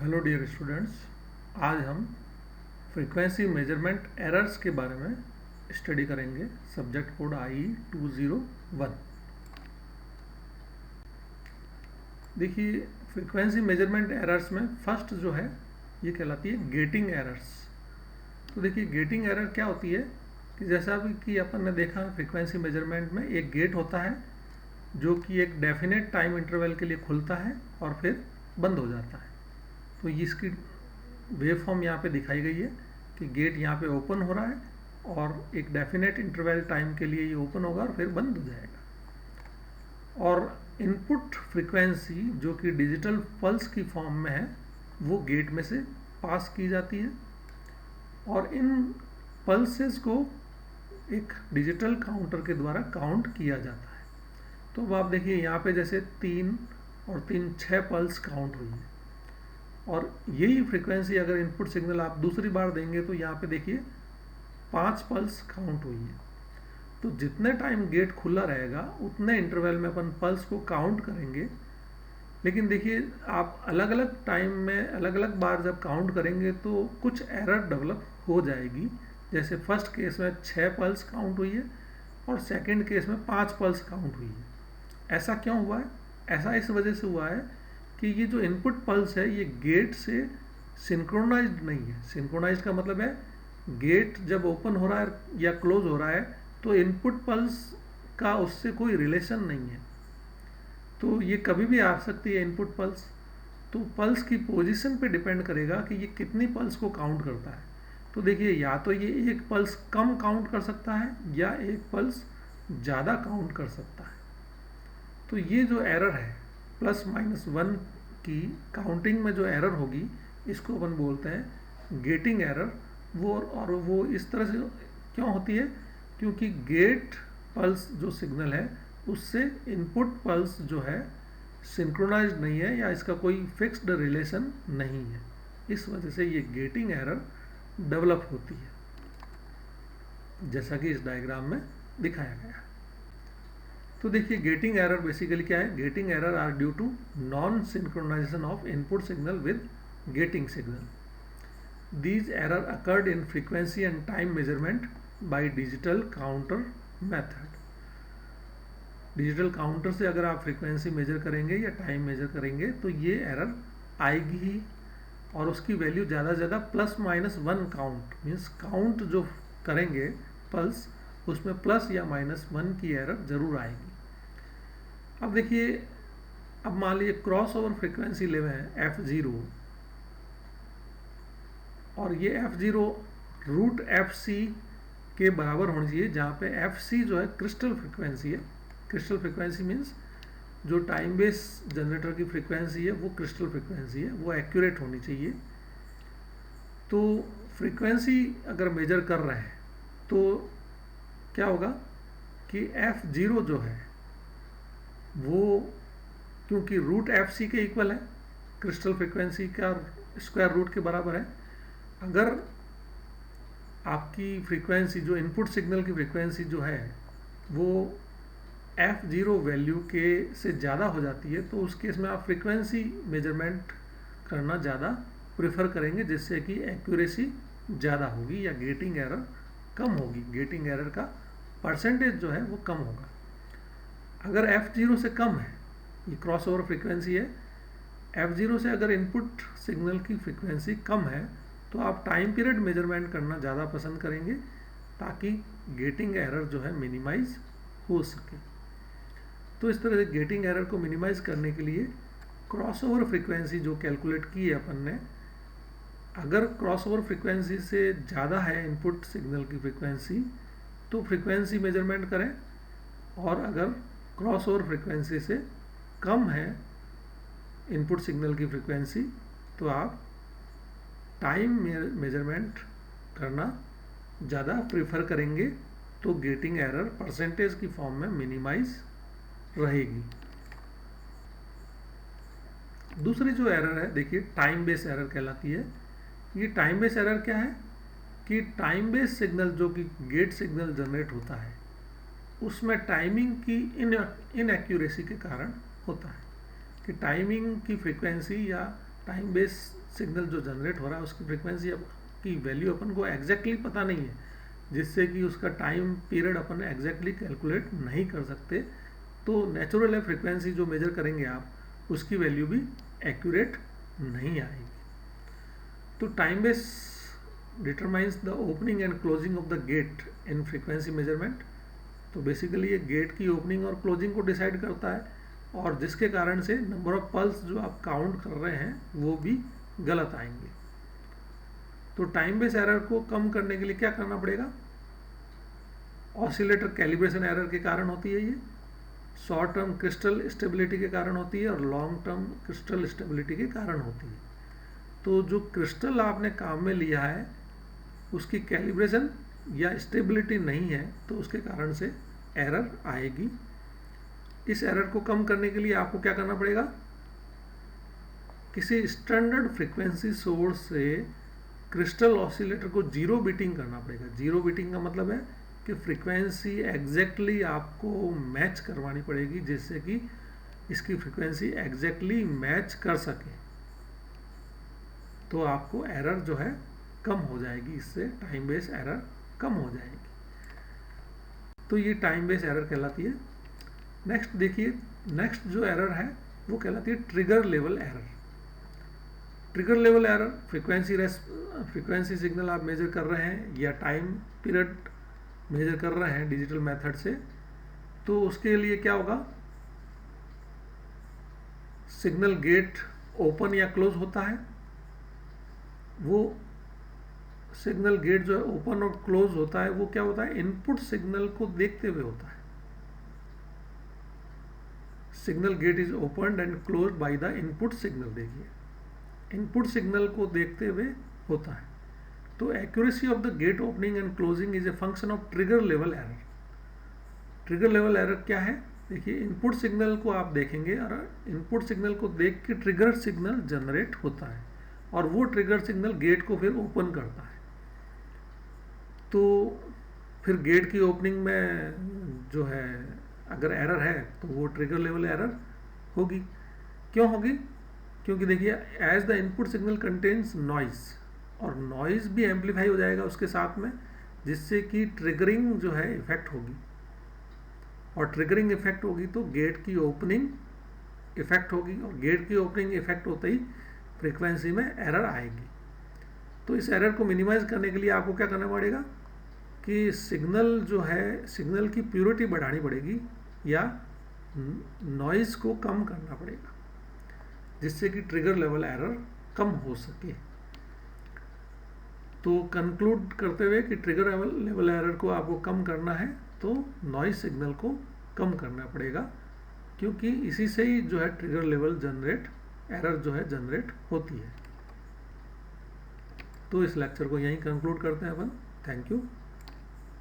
Hello dear students, आज हम frequency measurement errors के बारे में स्टडी करेंगे। Subject code IE201। देखिए, फ्रीक्वेंसी मेजरमेंट एरर्स में फर्स्ट जो है ये कहलाती है गेटिंग एरर्स। तो देखिए, गेटिंग एरर क्या होती है कि जैसा भी कि अपन ने देखा फ्रीक्वेंसी मेजरमेंट में एक गेट होता है जो कि एक डेफिनेट टाइम इंटरवल के लिए खुलता है और फिर बंद हो जाता है। तो इसकी वेव फॉर्म यहाँ पे दिखाई गई है कि गेट यहाँ पे ओपन हो रहा है और एक डेफिनेट इंटरवल टाइम के लिए ये ओपन होगा और फिर बंद हो जाएगा। और इनपुट फ्रीक्वेंसी जो कि डिजिटल पल्स की फॉर्म में है वो गेट में से पास की जाती है और इन पल्सेस को एक डिजिटल काउंटर के द्वारा काउंट किया जाता है। तो अब आप देखिए यहाँ पे जैसे 3 और 3 6 पल्स काउंट हुई है और यही फ्रीक्वेंसी अगर इनपुट सिग्नल आप दूसरी बार देंगे तो यहाँ पे देखिए 5 पल्स काउंट हुई है। तो जितने टाइम गेट खुला रहेगा उतने इंटरवल में अपन पल्स को काउंट करेंगे। लेकिन देखिए, आप अलग अलग टाइम में अलग अलग बार जब काउंट करेंगे तो कुछ एरर डेवलप हो जाएगी। जैसे फर्स्ट केस में 6 पल्स काउंट हुई है और सेकेंड केस में 5 पल्स काउंट हुई है। ऐसा क्यों हुआ है? ऐसा इस वजह से हुआ है कि ये जो इनपुट पल्स है ये गेट से सिंक्रोनाइज्ड नहीं है। सिंक्रोनाइज्ड का मतलब है गेट जब ओपन हो रहा है या क्लोज हो रहा है तो इनपुट पल्स का उससे कोई रिलेशन नहीं है। तो ये कभी भी आ सकती है इनपुट पल्स। तो पल्स की पोजीशन पे डिपेंड करेगा कि ये कितनी पल्स को काउंट करता है। तो देखिए, या तो ये एक पल्स कम काउंट कर सकता है या एक पल्स ज़्यादा काउंट कर सकता है। तो ये जो एरर है +-1 की काउंटिंग में जो एरर होगी इसको अपन बोलते हैं गेटिंग एरर। वो इस तरह से क्यों होती है? क्योंकि गेट पल्स जो सिग्नल है उससे इनपुट पल्स जो है सिंक्रोनाइज्ड नहीं है या इसका कोई फिक्स्ड रिलेशन नहीं है। इस वजह से ये गेटिंग एरर डेवलप होती है, जैसा कि इस डायग्राम में दिखाया गया है। तो देखिए, गेटिंग एरर बेसिकली क्या है? Gating error are due to non synchronisation of input signal with gating signal. These error occurred in frequency and time measurement by digital counter method. Digital counter से अगर आप फ्रीक्वेंसी मेजर करेंगे या time major करेंगे तो ये error आएगी ही और उसकी वैल्यू ज़्यादा से ज़्यादा +-1 काउंट मीन्स काउंट जो करेंगे पल्स उसमें प्लस या -1 की एरर जरूर आएगी। अब देखिए, अब मान लीजिए क्रॉस ओवर फ्रीक्वेंसी लेवल है f0 और ये f0 √fc के बराबर होनी चाहिए, जहाँ पे fc जो है क्रिस्टल फ्रीक्वेंसी है। क्रिस्टल फ्रीक्वेंसी मीन्स जो टाइम बेस जनरेटर की फ्रीक्वेंसी है वो क्रिस्टल फ्रीक्वेंसी है, वो एक्यूरेट होनी चाहिए। तो फ्रीक्वेंसी अगर मेजर कर रहे हैं तो क्या होगा कि f0 जो है वो क्योंकि √fc के इक्वल है, क्रिस्टल फ्रीक्वेंसी का स्क्वायर रूट के बराबर है। अगर आपकी फ्रीक्वेंसी जो इनपुट सिग्नल की फ्रीक्वेंसी जो है वो f0 वैल्यू के से ज़्यादा हो जाती है तो उस केस में आप फ्रीक्वेंसी मेजरमेंट करना ज़्यादा प्रेफर करेंगे, जिससे कि एक्यूरेसी ज़्यादा होगी या गेटिंग एरर कम होगी। गेटिंग एरर का परसेंटेज जो है वो कम होगा। अगर f0 से कम है, ये क्रॉस ओवर फ्रीक्वेंसी है, f0 से अगर इनपुट सिग्नल की फ्रीक्वेंसी कम है तो आप टाइम पीरियड मेजरमेंट करना ज़्यादा पसंद करेंगे ताकि गेटिंग एरर जो है मिनिमाइज हो सके। तो इस तरह से गेटिंग एरर को मिनिमाइज करने के लिए क्रॉस ओवर फ्रीक्वेंसी जो कैलकुलेट की है अपन ने, अगर क्रॉस ओवर फ्रीक्वेंसी से ज़्यादा है इनपुट सिग्नल की फ्रीक्वेंसी तो फ्रीक्वेंसी मेजरमेंट करें, और अगर क्रॉस ओवर फ्रीक्वेंसी से कम है इनपुट सिग्नल की फ्रीक्वेंसी तो आप टाइम मेजरमेंट करना ज़्यादा प्रेफर करेंगे। तो गेटिंग एरर परसेंटेज की फॉर्म में मिनिमाइज रहेगी। दूसरी जो एरर है देखिए, टाइम बेस एरर कहलाती है। ये टाइम बेस एरर क्या है कि टाइम बेस सिग्नल जो कि गेट सिग्नल जनरेट होता है उसमें टाइमिंग की इनएक्यूरेसी के कारण होता है कि टाइमिंग की फ्रीक्वेंसी या टाइम बेस सिग्नल जो जनरेट हो रहा है उसकी फ्रीक्वेंसी की वैल्यू अपन को एग्जैक्टली पता नहीं है, जिससे कि उसका टाइम पीरियड अपन एग्जैक्टली कैलकुलेट नहीं कर सकते, तो नेचुरल है फ्रीक्वेंसी जो मेजर करेंगे आप उसकी वैल्यू भी एक्यूरेट नहीं आएगी। तो time base determines the opening and closing of the get in frequency measurement. तो बेसिकली ये गेट की ओपनिंग और क्लोजिंग को डिसाइड करता है, और जिसके कारण से नंबर ऑफ पल्स जो आप काउंट कर रहे हैं वो भी गलत आएंगे। तो टाइम बेस एरर को कम करने के लिए क्या करना पड़ेगा? ऑसिलेटर कैलिब्रेशन एरर के कारण होती है ये, शॉर्ट टर्म क्रिस्टल स्टेबिलिटी के कारण होती है, और लॉन्ग टर्म क्रिस्टल स्टेबिलिटी के कारण होती है। तो जो क्रिस्टल आपने काम में लिया है उसकी कैलिब्रेशन या स्टेबिलिटी नहीं है, तो उसके कारण से एरर आएगी। इस एरर को कम करने के लिए आपको क्या करना पड़ेगा? किसी स्टैंडर्ड फ्रीक्वेंसी सोर्स से क्रिस्टल ऑसिलेटर को जीरो बीटिंग करना पड़ेगा। जीरो बीटिंग का मतलब है कि फ्रीक्वेंसी एग्जैक्टली आपको मैच करवानी पड़ेगी, जिससे कि इसकी फ्रीक्वेंसी एग्जैक्टली मैच कर सके, तो आपको एरर जो है कम हो जाएगी, इससे टाइम बेस एरर कम हो जाएगी। तो ये टाइम बेस एरर कहलाती है। नेक्स्ट देखिए, नेक्स्ट जो एरर है वो कहलाती है trigger level error. Trigger level error frequency signal आप मेजर कर रहे हैं या टाइम पीरियड मेजर कर रहे हैं डिजिटल मेथड से, तो उसके लिए क्या होगा? सिग्नल गेट ओपन या क्लोज होता है, वो सिग्नल गेट जो है ओपन और क्लोज होता है वो क्या होता है? इनपुट सिग्नल को देखते हुए होता है। Signal gate is opened and closed by the input signal. देखिए, इनपुट सिग्नल को देखते हुए होता है। तो accuracy of the gate opening and closing is a function of trigger level error. Trigger level error क्या है? देखिए, इनपुट सिग्नल को आप देखेंगे और इनपुट सिग्नल को देख के ट्रिगर सिग्नल जनरेट होता है, और वो ट्रिगर सिग्नल गेट को फिर ओपन करता है। तो फिर गेट की ओपनिंग में जो है अगर एरर है तो वो ट्रिगर लेवल एरर होगी। क्यों होगी? क्योंकि देखिए, as the input signal contains noise, और नॉइज भी एम्पलीफाई हो जाएगा उसके साथ में, जिससे कि ट्रिगरिंग जो है इफेक्ट होगी, और ट्रिगरिंग इफेक्ट होगी तो गेट की ओपनिंग इफेक्ट होगी, और गेट की ओपनिंग इफेक्ट होते ही फ्रीक्वेंसी में एरर आएगी। तो इस एरर को मिनिमाइज करने के लिए आपको क्या करना पड़ेगा कि सिग्नल जो है, सिग्नल की प्योरिटी बढ़ानी पड़ेगी या नॉइज़ को कम करना पड़ेगा, जिससे कि ट्रिगर लेवल एरर कम हो सके। तो कंक्लूड करते हुए कि ट्रिगर लेवल एरर को आपको कम करना है तो नॉइज सिग्नल को कम करना पड़ेगा, क्योंकि इसी से ही जो है ट्रिगर लेवल एरर जो है जनरेट होती है। तो इस लेक्चर को यहीं कंक्लूड करते हैं अपन। Thank you.